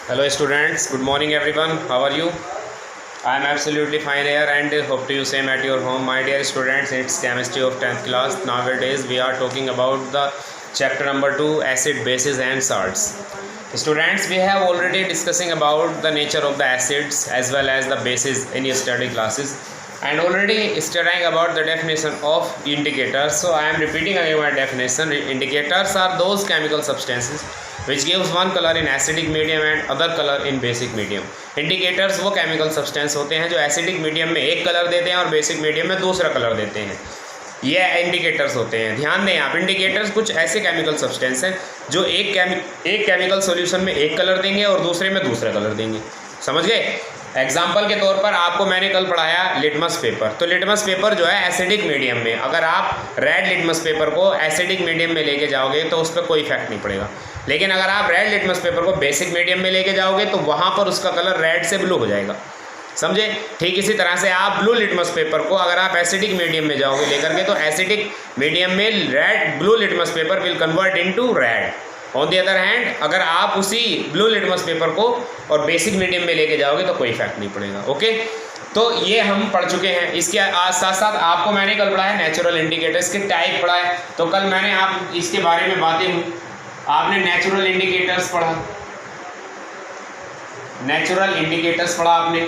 Hello students, good morning everyone. How are you? I am absolutely fine here and hope to you same at your home. My dear students, it's chemistry of 10th class. Nowadays we are talking about the chapter number 2, acid, bases and salts. Students, we have already discussing about the nature of the acids as well as the bases in your study classes and already studying about the definition of indicators. So I am repeating again my definition. Indicators are those chemical substances which gives one color in acidic medium and other color in basic medium. Indicators वो chemical substance होते हैं जो acidic medium में एक colour देते हैं और basic medium में दूसरा कलर देते हैं। ये इंडिकेटर्स होते हैं। ध्यान दें आप, इंडिकेटर्स कुछ ऐसे केमिकल सब्सटेंस हैं जो एक केमिकल सॉल्यूशन में एक कलर देंगे और दूसरे में दूसरा कलर देंगे। समझ गए? एग्जाम्पल के तौर पर आपको मैंने कल पढ़ाया लिटमस पेपर। तो लिटमस पेपर जो है एसिडिक मीडियम में, अगर आप रेड लिटमस पेपर को एसिडिक मीडियम में लेके जाओगे तो उस पर कोई इफेक्ट नहीं पड़ेगा। लेकिन अगर आप रेड लिटमस पेपर को बेसिक मीडियम में लेके जाओगे तो वहाँ पर उसका कलर रेड से ब्लू हो जाएगा। समझे? ठीक इसी तरह से आप ब्लू लिटमस पेपर को अगर आप एसिडिक मीडियम में जाओगे लेकर के तो एसिडिक मीडियम में red blue litmus paper will convert into red. On the other hand अगर आप उसी ब्लू लिटमस पेपर को और बेसिक मीडियम में लेके जाओगे तो कोई इफेक्ट नहीं पड़ेगा। ओके, तो ये हम पढ़ चुके हैं। इसके साथ साथ आपको मैंने कल पढ़ा है नेचुरल इंडिकेटर्स के टाइप पढ़ा है। तो कल मैंने आप इसके बारे में बातें हुई, आपने नेचुरल इंडिकेटर्स पढ़ा, नेचुरल इंडिकेटर्स पढ़ा आपने।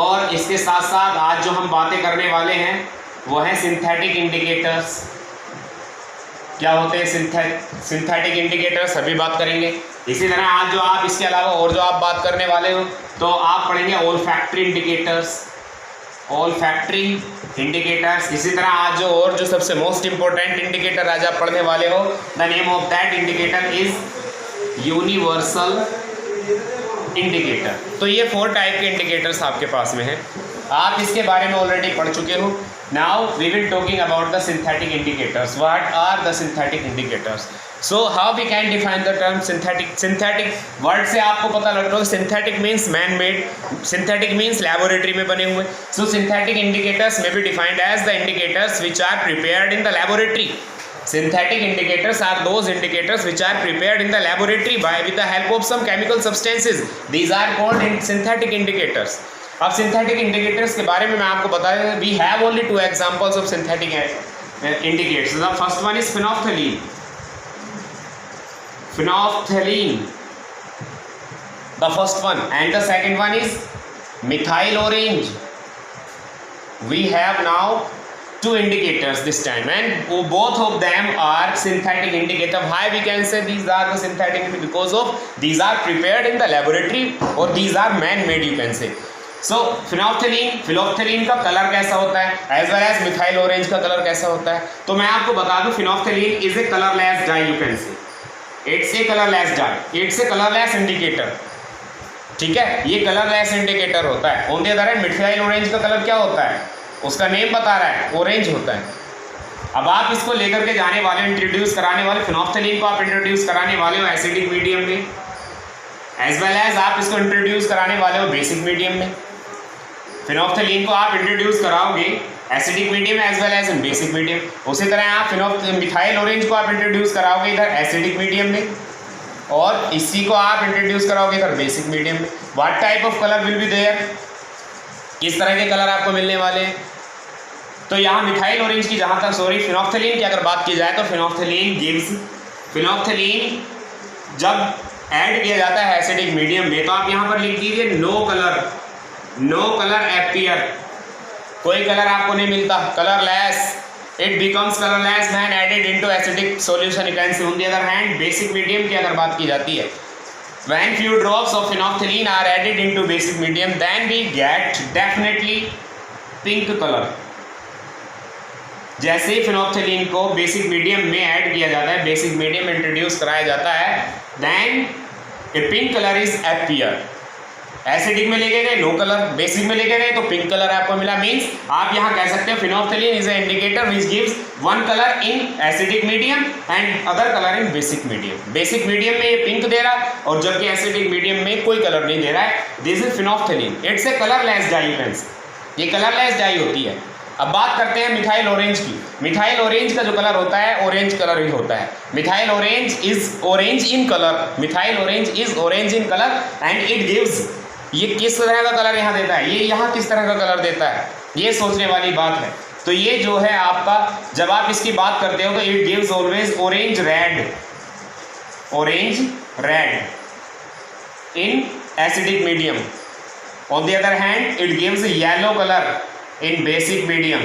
और इसके साथ साथ आज जो हम बातें करने वाले हैं वो है सिंथेटिक इंडिकेटर्स। क्या होते हैं सिंथेटिक इंडिकेटर्स, अभी बात करेंगे। इसी तरह आज जो आप इसके अलावा और जो आप बात करने वाले हो तो आप पढ़ेंगे ओल्फैक्टरी इंडिकेटर्स, ओल्फैक्टरी इंडिकेटर्स। इसी तरह आज जो और जो सबसे मोस्ट इंपॉर्टेंट इंडिकेटर आज आप पढ़ने वाले हो, the name of that indicator is universal indicator. तो ये 4 टाइप के इंडिकेटर्स आपके पास में हैं, आप इसके बारे में ऑलरेडी पढ़ चुके हो। Now we will talking about the synthetic indicators. What are the synthetic indicators? So how we can define the term synthetic? Synthetic word से आपको पता लग रहा है synthetic means man made, synthetic means laboratory में बने हुए। So synthetic indicators may be defined as the indicators which are prepared in the laboratory. Synthetic indicators are those indicators which are prepared in the laboratory with the help of some chemical substances. These are called synthetic indicators. अब synthetic indicators के बारे में मैं आपको बता दें, we have only 2 examples of synthetic indicators. The first one is phenolphthalein. Phenolphthalein, the first one, and the second one is methyl orange. We have now 2 indicators this time and both of them are synthetic indicator. Why we can say these are the synthetic? Because of these are prepared in the laboratory or these are man made, you can say. So phenolphthalein का colour कैसा होता है as well as methyl orange का colour कैसा होता है? तो मैं आपको बता दूं phenolphthalein is a colorless dye, you can say. It's a colorless dye. It's a colorless indicator. ठीक है, ये colorless indicator होता है। On the other hand methyl orange का कलर क्या होता है? उसका नेम बता रहा है, ऑरेंज होता है। अब आप इसको लेकर के जाने वाले, इंट्रोड्यूस कराने वाले, फिनोल्फथलीन को आप इंट्रोड्यूस कराने वाले हो एसिडिक मीडियम में, एज वेल एज आप इसको इंट्रोड्यूस कराने वाले हो बेसिक मीडियम में। फिनोल्फथलीन को आप इंट्रोड्यूस कराओगे acidic medium as well as in basic medium. उसी तरह आप मिथाइल ऑरेंज को आप इंट्रोड्यूस कराओगे इधर एसिडिक मीडियम में और इसी को आप इंट्रोड्यूस कराओगे इधर बेसिक मीडियम में। What type of colour will be there? किस तरह के कलर आपको मिलने वाले हैं? तो यहाँ मिथाइल ऑरेंज की जहाँ तक फिनोल्फथलीन की अगर बात की जाए तो फिनोल्फथलीन जब ऐड किया जाता है एसिडिक मीडियम में तो आप यहाँ पर लिख दीजिए नो कलर एपियर। कोई कलर आपको नहीं मिलता, colourless. It becomes colourless when added into acidic solution, you can see. On the other hand basic medium की अगर बात की जाती है, when few drops of phenolphthalein are added into basic medium then we get definitely pink color। जैसे ही phenolphthalein को basic medium में add किया जाता है, बेसिक मीडियम में इंट्रोड्यूस कराया जाता है, then a pink colour is appear. Acidic में लेके गए नो कलर, बेसिक में लेके गए तो पिंक कलर आपको मिला। मींस आप यहाँ कह सकते हो phenolphthalein is a indicator which gives one colour in acidic medium and other colour in basic medium. Basic medium में ये पिंक दे रहा है और जबकि एसिडिक मीडियम में कोई कलर नहीं दे रहा है। This is phenolphthalein, it's a colourless dye. ये कलरलेस डाई होती है। अब बात करते हैं मिथाइल ऑरेंज की। मिथाइल ऑरेंज का जो कलर होता है ऑरेंज कलर ही होता है। Methyl orange is orange in colour, methyl orange is orange in colour and it gives, ये किस तरह का कलर यहाँ देता है, ये यहाँ किस तरह का कलर देता है, ये सोचने वाली बात है। तो ये जो है आपका, जब आप इसकी बात करते हो तो it gives always orange red, orange red in acidic medium. On the other hand it gives yellow colour in basic medium.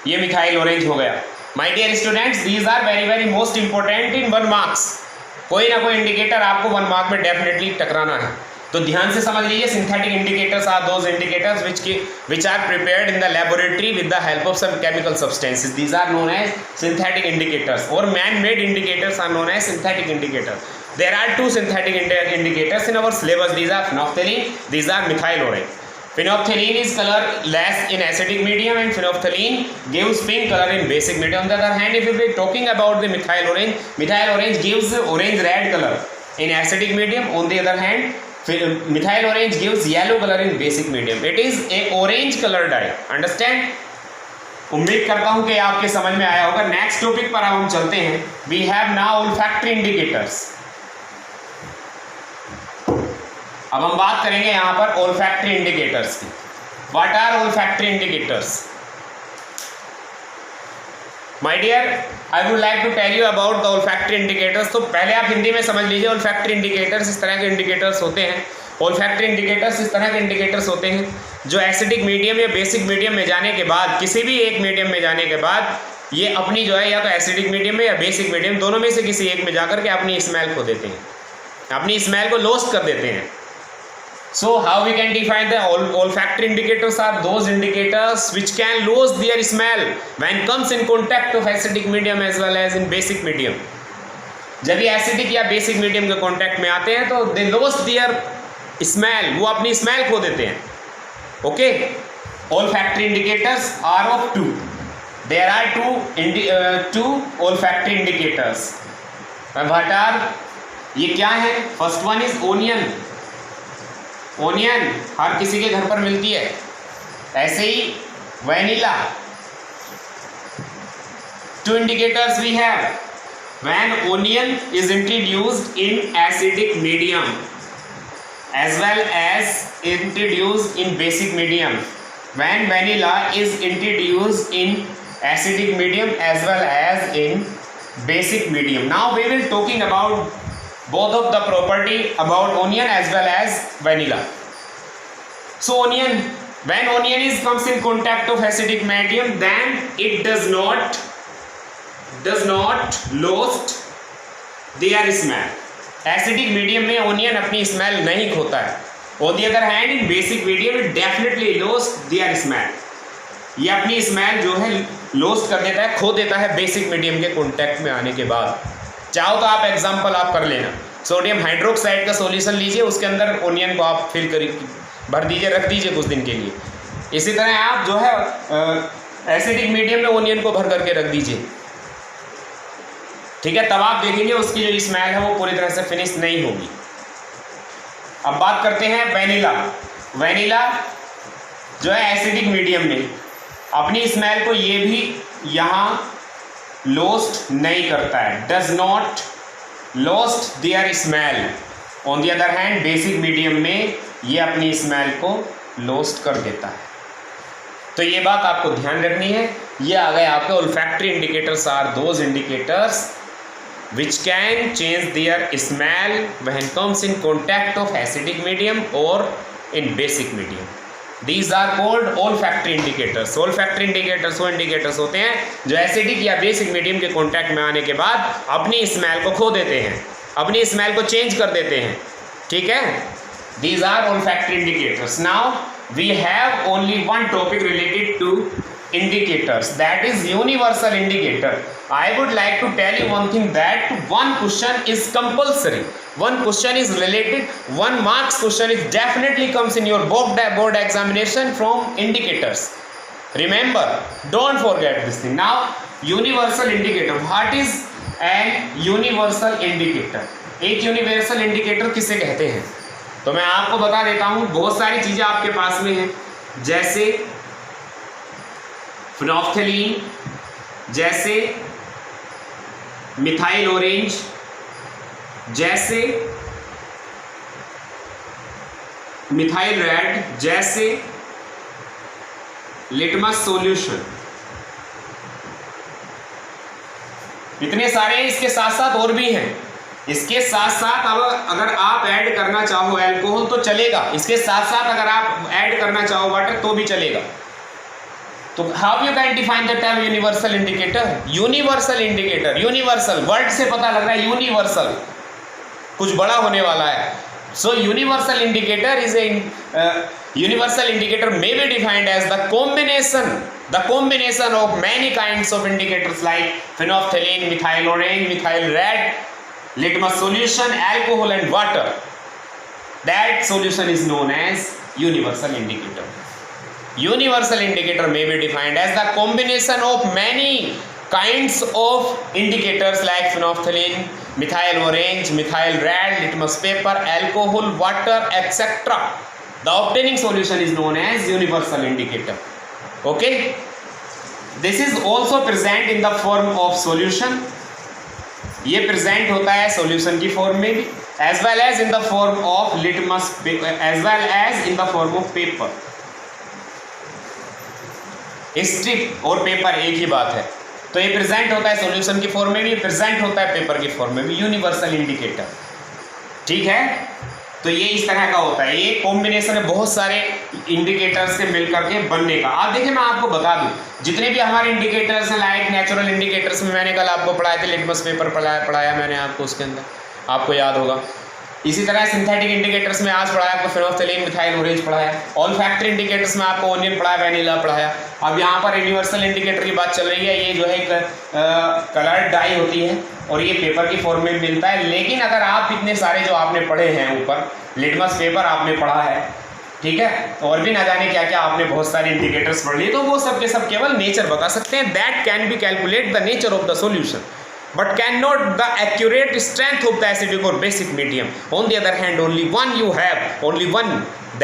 ये मिथाइल ऑरेंज हो गया। My dear students, these are very very most important in 1 marks. कोई ना कोई indicator आपको 1 mark में definitely टकराना है, तो ध्यान से समझ लीजिए। Synthetic indicators are those indicators which are prepared in the laboratory with the help of some chemical substances. These are known as synthetic indicators, or man-made indicators are known as synthetic indicators. There are 2 synthetic indicators in our syllabus. These are phenolphthalein, these are methyl orange. Phenolphthalein is colorless in acidic medium and phenolphthalein gives pink color in basic medium. On the other hand, if we are talking about the methyl orange gives orange red color in acidic medium. On the other hand, methyl orange gives yellow color in basic medium. It is a orange color dye. Understand? उम्मीद करता हूं कि आपके समझ में आया होगा। Next topic पर हम चलते हैं। We have now olfactory indicators. अब हम बात करेंगे यहाँ पर olfactory indicators की। What are olfactory indicators? My dear, I would like to tell you about the olfactory indicators. तो पहले आप हिंदी में समझ लीजिए। olfactory indicators इस तरह के indicators होते हैं। olfactory indicators इस तरह के indicators होते हैं जो एसिडिक मीडियम या बेसिक मीडियम में जाने के बाद, किसी भी एक मीडियम में जाने के बाद, ये अपनी जो है या तो एसिडिक मीडियम में या बेसिक मीडियम, दोनों में से किसी एक में जाकर के अपनी स्मेल खो देते हैं, अपनी स्मेल को लॉस्ट कर देते हैं। So how we can define the olfactory indicators are those indicators which can lose their smell when comes in contact of acidic medium as well as in basic medium. जब ये acidic या basic medium के contact में आते हैं तो they lost their smell, वो अपनी स्मेल खो देते हैं। Okay, olfactory indicators are of 2. There are two olfactory indicators. What are, ये क्या है? First one is onion. Onion हर किसी के घर पर मिलती है। ऐसे ही vanilla. 2 indicators we have. When onion is introduced in acidic medium as well as introduced in basic medium. When vanilla is introduced in acidic medium as well as in basic medium. Now we will talking about both of the property about onion as well as vanilla. So onion, when onion comes in contact of acidic medium, then it does not lose their smell. Acidic medium में onion अपनी smell नहीं खोता है। On the other hand, in basic medium it definitely lose their smell. ये अपनी smell जो है lose कर देता है, खो देता है बेसिक मीडियम के कॉन्टैक्ट में आने के बाद। चाहो तो आप एग्जाम्पल आप कर लेना। सोडियम हाइड्रोक्साइड का सॉल्यूशन लीजिए, उसके अंदर ओनियन को आप फिल कर भर दीजिए, रख दीजिए कुछ दिन के लिए। इसी तरह आप जो है एसिडिक मीडियम में ओनियन को भर करके रख दीजिए, ठीक है। तब आप देखेंगे उसकी जो स्मेल है वो पूरी तरह से फिनिश नहीं होगी। अब बात करते हैं वैनिला। वैनिला जो है एसिडिक मीडियम में अपनी स्मेल को ये भी यहाँ लॉस्ट नहीं करता है, does not lost their smell. On the other hand basic medium में ये अपनी स्मेल को लॉस्ट कर देता है। तो ये बात आपको ध्यान रखनी है। ये आ गए आपके olfactory indicators are those indicators which can change their smell when comes in contact of acidic medium or in basic medium. These are called olfactory indicators. olfactory indicators वो indicators होते हैं जो एसिडिक या बेसिक मीडियम के contact में आने के बाद अपनी स्मेल को खो देते हैं, अपनी स्मेल को चेंज कर देते हैं, ठीक है। These are olfactory indicators. Now we have only one topic related to indicators, that is universal indicator. I would like to tell you one thing, that one question is compulsory, one question is related, 1 marks question is definitely comes in your board examination from indicators. Remember, don't forget this thing. Now universal indicator, what is an universal indicator? एक universal indicator किसे कहते हैं तो मैं आपको बता देता हूँ। बहुत सारी चीज़ें आपके पास में हैं, जैसे फिनोफ्थलीन जैसे, मिथाइल ऑरेंज जैसे, मिथाइल रेड जैसे, लिटमस सॉल्यूशन, इतने सारे। इसके साथ साथ और भी हैं। इसके साथ साथ अब अगर आप ऐड करना चाहो अल्कोहल तो चलेगा, इसके साथ साथ अगर आप ऐड करना चाहो वाटर तो भी चलेगा। तो how you can define the term universal indicator? Universal indicator, universal word से पता लग रहा है, यूनिवर्सल कुछ बड़ा होने वाला है। So universal indicator is a universal indicator may be defined as the combination of many kinds of indicators like phenolphthalein, methyl orange, methyl red, litmus solution, alcohol and water. That solution is known as universal indicator. Universal indicator may be defined as the combination of many kinds of indicators like phenolphthalein, methyl orange, methyl red, litmus paper, alcohol, water, etc. The obtaining solution is known as universal indicator. Okay, this is also present in the form of solution. ये present होता है solution की form में भी, as well as in the form of litmus paper, as well as in the form of paper. Strip और paper एक ही बात है। तो ये प्रेजेंट होता है सॉल्यूशन की फॉर्म में भी, प्रेजेंट होता है पेपर की फॉर्म में भी, यूनिवर्सल इंडिकेटर। ठीक है, तो ये इस तरह का होता है। ये कॉम्बिनेशन है बहुत सारे इंडिकेटर्स के मिलकर के बनने का। आप देखिए, मैं आपको बता दूं, जितने भी हमारे इंडिकेटर्स हैं लाइक नेचुरल इंडिकेटर्स में मैंने कल आपको पढ़ाए थे, लिटमस पेपर पढ़ाया मैंने आपको, उसके अंदर आपको याद होगा। इसी तरह सिंथेटिक इंडिकेटर्स में आज पढ़ाया आपको फिनोफ्थलीन, मिथाइल ऑरेंज पढ़ाया। ऑल्फैक्टरी इंडिकेटर्स में आपको ओनियन पढ़ाया, वैनिला पढ़ाया। अब यहाँ पर यूनिवर्सल इंडिकेटर की बात चल रही है। ये जो है एक कलर डाई होती है और ये पेपर की फॉर्म में मिलता है। लेकिन अगर आप इतने सारे जो आपने पढ़े हैं ऊपर, लिटमस पेपर आपने पढ़ा है, ठीक है, और भी ना जाने क्या क्या आपने बहुत सारे इंडिकेटर्स पढ़ लिए, तो वो सब के सब केवल नेचर बता सकते हैं। That can be calculate the nature of the solution but cannot the accurate strength of the acidic or basic medium. On the other hand, only one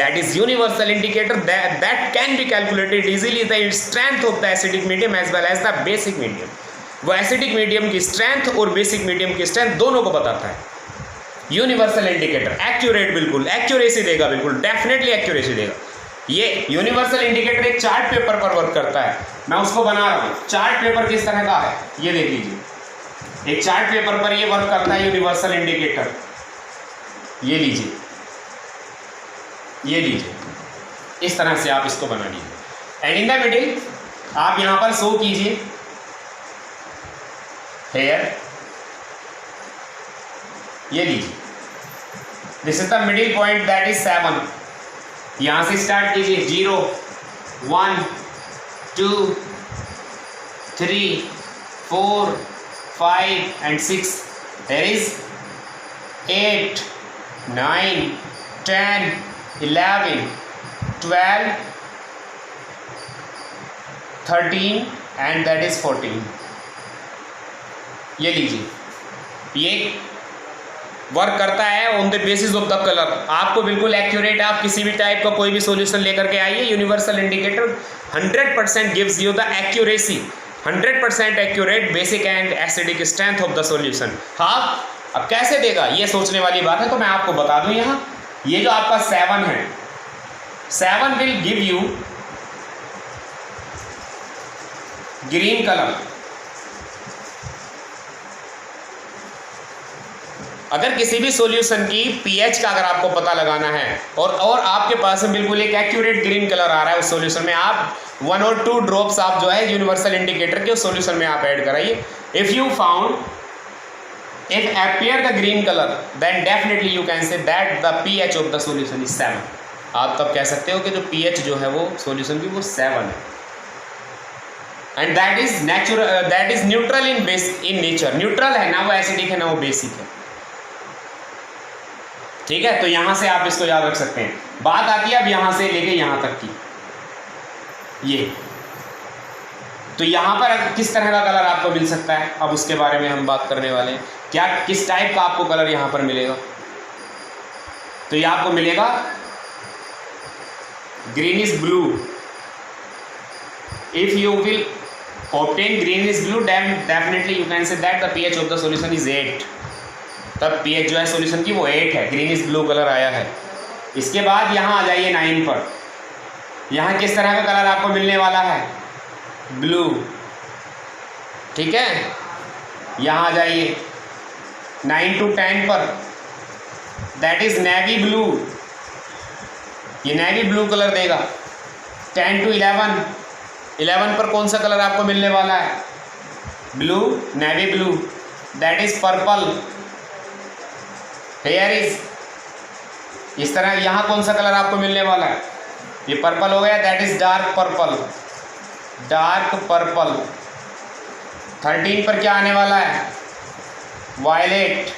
that is universal indicator that can be calculated easily, the strength of the acidic medium as well as the basic medium. वो acidic medium की strength और basic medium की strength दोनों को बताता है। Universal indicator accurate, बिल्कुल accuracy देगा, बिल्कुल डेफिनेटली एक्यूरेसी देगा। ये यूनिवर्सल इंडिकेटर एक चार्ट पेपर पर वर्क करता है। मैं उसको बना रहा हूँ। चार्ट पेपर किस तरह का है ये देख लीजिए। एक चार्ट पेपर पर ये वर्क करता है यूनिवर्सल इंडिकेटर। ये लीजिए, ये लीजिए, इस तरह से आप इसको बना लीजिए। एंड इन द मिडिल आप यहां पर शो कीजिए हेयर, ये लीजिए, this is the middle point that is 7। यहां से स्टार्ट कीजिए 0 1 2 3 4 5 and 6. There is 8 9 10 11 12 13 and that is 14. ये लीजिए, ये वर्क करता है on the basis of the colour. आपको बिल्कुल एक्यूरेट, आप किसी भी टाइप का कोई भी सॉल्यूशन लेकर के आइए, universal indicator 100% gives you the accuracy, 100% accurate basic and acidic strength of the solution. हाँ, अब कैसे देगा ये सोचने वाली बात है, तो मैं आपको बता दूं। यहाँ ये जो आपका 7 है, 7 will give you green colour. अगर किसी भी सॉल्यूशन की पीएच का अगर आपको पता लगाना है और आपके पास में बिल्कुल एक एक्यूरेट ग्रीन कलर आ रहा है उस सॉल्यूशन में, आप 1 और 2 ड्रॉप्स आप जो है यूनिवर्सल इंडिकेटर के उस सॉल्यूशन में आप ऐड कराइए। If you found if appear the green colour then definitely you can say that the pH of the solution is 7। आप तब कह सकते हो कि जो पीएच जो है वो सॉल्यूशन की वो 7 है। And that is natural, that is neutral in nature. Neutral है, ना वो एसिडिक है ना वो बेसिक है। ठीक है, तो यहां से आप इसको याद रख सकते हैं। बात आती है अब यहां से लेके यहां तक की, ये तो यहां पर किस तरह का कलर आपको मिल सकता है, अब उसके बारे में हम बात करने वाले हैं। क्या किस टाइप का आपको कलर यहां पर मिलेगा, तो ये आपको मिलेगा greenish blue, if you will obtain greenish blue, then definitely you can say that the pH of the solution is 8. तब pH जो है सॉल्यूशन की वो 8 है, ग्रीनिश ब्लू कलर आया है। इसके बाद यहाँ आ जाइए 9 पर। यहाँ किस तरह का कलर आपको मिलने वाला है? ब्लू। ठीक है, यहाँ आ जाइए 9 to 10 पर, दैट इज नेवी ब्लू। ये नेवी ब्लू कलर देगा। 10 to 11 पर कौन सा कलर आपको मिलने वाला है? Blue, navy blue, that is purple. Here is, इस तरह यहाँ कौन सा कलर आपको मिलने वाला है? ये पर्पल हो गया, that is dark purple, dark purple. 13 पर क्या आने वाला है? वायलेट।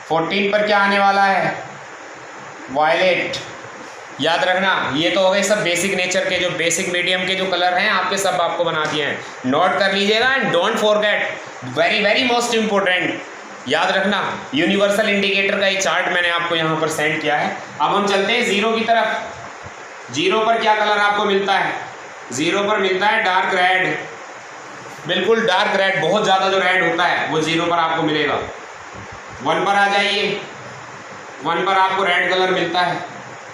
14 पर क्या आने वाला है? वायलेट। याद रखना, ये तो हो गए सब बेसिक नेचर के, जो बेसिक मीडियम के जो कलर हैं आपके, सब आपको बना दिए हैं। नोट कर लीजिएगा and don't forget, very very most important, याद रखना। यूनिवर्सल इंडिकेटर का एक चार्ट मैंने आपको यहाँ पर सेंड किया है। अब हम चलते हैं 0 की तरफ। 0 पर क्या कलर आपको मिलता है? 0 पर मिलता है डार्क रेड, बिल्कुल डार्क रेड, बहुत ज़्यादा जो रेड होता है वो 0 पर आपको मिलेगा। 1 पर आ जाइए, 1 पर आपको रेड कलर मिलता है।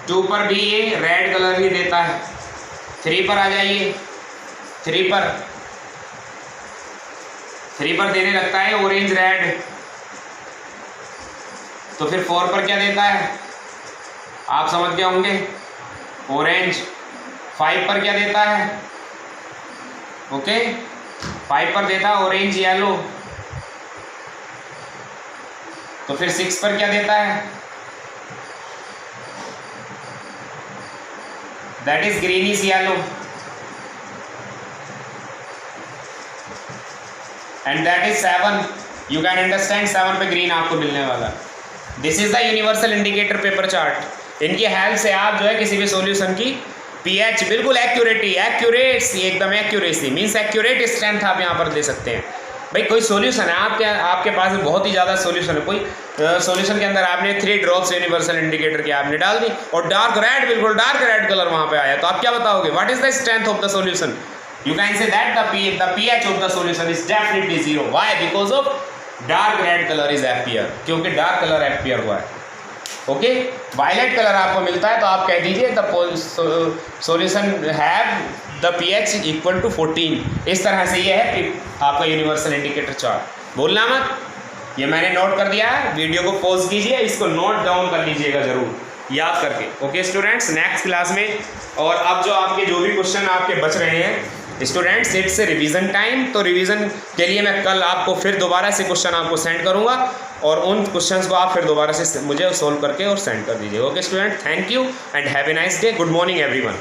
2 पर भी ये रेड कलर ही देता है। 3 पर आ जाइए, 3 पर देने लगता है ऑरेंज रेड। तो फिर 4 पर क्या देता है? आप समझ गए होंगे, ऑरेंज। 5 पर क्या देता है? ओके, 5 पर देता है ऑरेंज येलो। तो फिर 6 पर क्या देता है? That is greenish yellow, and that is 7। You can understand, 7 पे ग्रीन आपको मिलने वाला। This is the universal indicator paper chart. इनकी हेल्प से आप जो है किसी भी सॉल्यूशन की पीएच बिल्कुल एक्यूरेटी, एक्यूरेसी, एकदम एक्यूरेसी मीन्स एक्यूरेट स्ट्रेंथ आप यहाँ पर दे सकते हैं। भाई कोई सॉल्यूशन है आपके पास बहुत ही ज़्यादा सॉल्यूशन है, कोई सॉल्यूशन के अंदर आपने 3 ड्रॉप्स यूनिवर्सल इंडिकेटर की आपने डाल दी और डार्क रेड, बिल्कुल डार्क रेड कलर वहाँ पे आया, तो आप क्या बताओगे? What is the strength of the solution? You can say that the pH of the solution is definitely 0। Why? Because of dark red colour is appear, क्योंकि dark colour appear हुआ है। ओके, वायलेट कलर आपको मिलता है तो आप कह दीजिए the solution have the pH equal to 14। इस तरह से ये है आपका यूनिवर्सल इंडिकेटर चार्ट। भूलना मत, ये मैंने नोट कर दिया है। वीडियो को पॉज कीजिए, इसको नोट डाउन कर लीजिएगा जरूर याद करके। ओके स्टूडेंट्स, नेक्स्ट क्लास में और अब जो आपके जो भी क्वेश्चन आपके बच रहे हैं स्टूडेंट्स, इट्स रिवीजन टाइम। तो रिवीजन के लिए मैं कल आपको फिर दोबारा से क्वेश्चन आपको सेंड करूंगा और उन क्वेश्चंस को आप फिर दोबारा से मुझे सोल्व करके और सेंड कर दीजिएगा। Okay student, thank you and have a nice day. Good morning everyone.